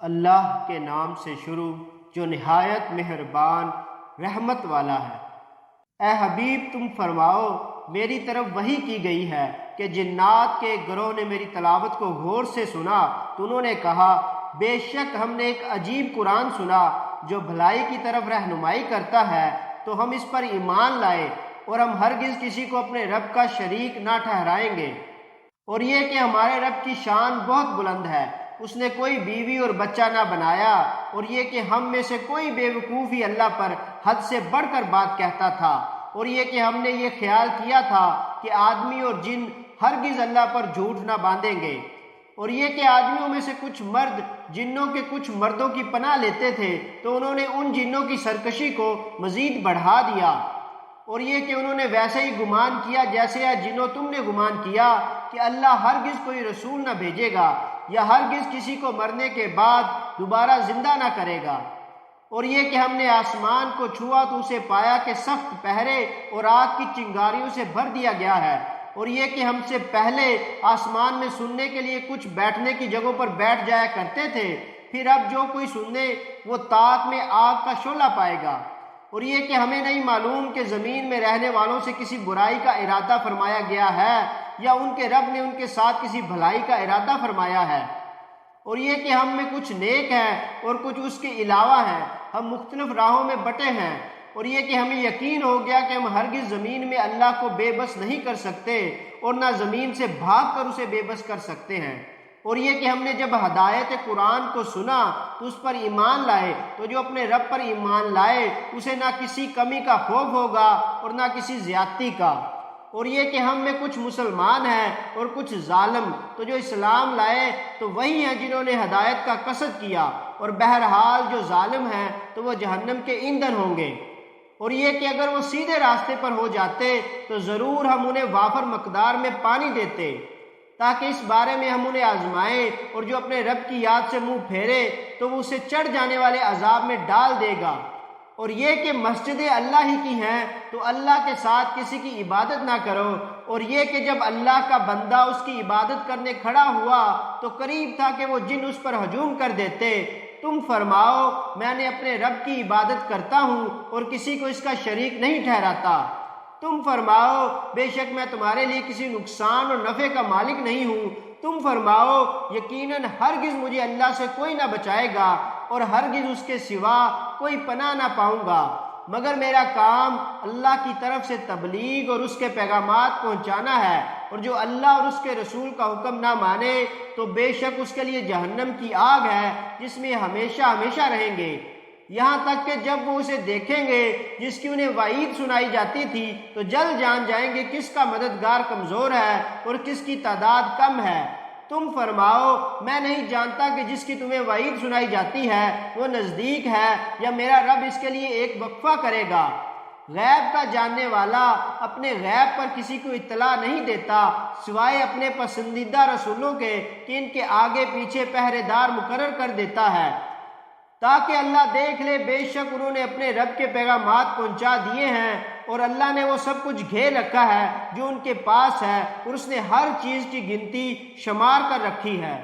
اللہ کے نام سے شروع جو نہایت مہربان رحمت والا ہے۔ اے حبیب تم فرماؤ میری طرف وحی کی گئی ہے کہ جنات کے گروہ نے میری تلاوت کو غور سے سنا تو انہوں نے کہا بے شک ہم نے ایک عجیب قرآن سنا جو بھلائی کی طرف رہنمائی کرتا ہے، تو ہم اس پر ایمان لائے اور ہم ہرگز کسی کو اپنے رب کا شریک نہ ٹھہرائیں گے۔ اور یہ کہ ہمارے رب کی شان بہت بلند ہے، اس نے کوئی بیوی اور بچہ نہ بنایا، اور یہ کہ ہم میں سے کوئی بے وقوف ہی اللہ پر حد سے بڑھ کر بات کہتا تھا، اور یہ کہ ہم نے یہ خیال کیا تھا کہ آدمی اور جن ہرگز اللہ پر جھوٹ نہ باندھیں گے، اور یہ کہ آدمیوں میں سے کچھ مرد جنوں کے کچھ مردوں کی پناہ لیتے تھے تو انہوں نے ان جنوں کی سرکشی کو مزید بڑھا دیا، اور یہ کہ انہوں نے ویسے ہی گمان کیا جیسے جنوں تم نے گمان کیا کہ اللہ ہرگز کوئی رسول نہ بھیجے گا یا ہرگز کسی کو مرنے کے بعد دوبارہ زندہ نہ کرے گا، اور یہ کہ ہم نے آسمان کو چھوا تو اسے پایا کہ سخت پہرے اور آگ کی چنگاریوں سے بھر دیا گیا ہے، اور یہ کہ ہم سے پہلے آسمان میں سننے کے لیے کچھ بیٹھنے کی جگہوں پر بیٹھ جایا کرتے تھے، پھر اب جو کوئی سننے وہ طاق میں آگ کا شعلہ پائے گا، اور یہ کہ ہمیں نہیں معلوم کہ زمین میں رہنے والوں سے کسی برائی کا ارادہ فرمایا گیا ہے یا ان کے رب نے ان کے ساتھ کسی بھلائی کا ارادہ فرمایا ہے، اور یہ کہ ہم میں کچھ نیک ہیں اور کچھ اس کے علاوہ ہیں، ہم مختلف راہوں میں بٹے ہیں، اور یہ کہ ہمیں یقین ہو گیا کہ ہم ہرگز زمین میں اللہ کو بے بس نہیں کر سکتے اور نہ زمین سے بھاگ کر اسے بے بس کر سکتے ہیں، اور یہ کہ ہم نے جب ہدایت قرآن کو سنا تو اس پر ایمان لائے، تو جو اپنے رب پر ایمان لائے اسے نہ کسی کمی کا خوف ہوگا اور نہ کسی زیادتی کا، اور یہ کہ ہم میں کچھ مسلمان ہیں اور کچھ ظالم، تو جو اسلام لائے تو وہی ہیں جنہوں نے ہدایت کا قصد کیا، اور بہرحال جو ظالم ہیں تو وہ جہنم کے ایندھن ہوں گے، اور یہ کہ اگر وہ سیدھے راستے پر ہو جاتے تو ضرور ہم انہیں وافر مقدار میں پانی دیتے، تاکہ اس بارے میں ہم انہیں آزمائیں، اور جو اپنے رب کی یاد سے منہ پھیرے تو وہ اسے چڑھ جانے والے عذاب میں ڈال دے گا، اور یہ کہ مسجدیں اللہ ہی کی ہیں تو اللہ کے ساتھ کسی کی عبادت نہ کرو، اور یہ کہ جب اللہ کا بندہ اس کی عبادت کرنے کھڑا ہوا تو قریب تھا کہ وہ جن اس پر ہجوم کر دیتے، تم فرماؤ میں نے اپنے رب کی عبادت کرتا ہوں اور کسی کو اس کا شریک نہیں ٹھہراتا، تم فرماؤ بے شک میں تمہارے لیے کسی نقصان اور نفع کا مالک نہیں ہوں، تم فرماؤ یقیناً ہرگز مجھے اللہ سے کوئی نہ بچائے گا اور ہرگز اس کے سوا کوئی پناہ نہ پاؤں گا، مگر میرا کام اللہ کی طرف سے تبلیغ اور اس کے پیغامات پہنچانا ہے، اور جو اللہ اور اس کے رسول کا حکم نہ مانے تو بے شک اس کے لیے جہنم کی آگ ہے جس میں ہمیشہ ہمیشہ رہیں گے، یہاں تک کہ جب وہ اسے دیکھیں گے جس کی انہیں وعید سنائی جاتی تھی تو جلد جان جائیں گے کس کا مددگار کمزور ہے اور کس کی تعداد کم ہے، تم فرماؤ میں نہیں جانتا کہ جس کی تمہیں وعید سنائی جاتی ہے وہ نزدیک ہے یا میرا رب اس کے لیے ایک وقفہ کرے گا، غیب کا جاننے والا اپنے غیب پر کسی کو اطلاع نہیں دیتا سوائے اپنے پسندیدہ رسولوں کے کہ ان کے آگے پیچھے پہرے دار مقرر کر دیتا ہے، تاکہ اللہ دیکھ لے بے شک انہوں نے اپنے رب کے پیغامات پہنچا دیے ہیں، اور اللہ نے وہ سب کچھ گھیر رکھا ہے جو ان کے پاس ہے، اور اس نے ہر چیز کی گنتی شمار کر رکھی ہے۔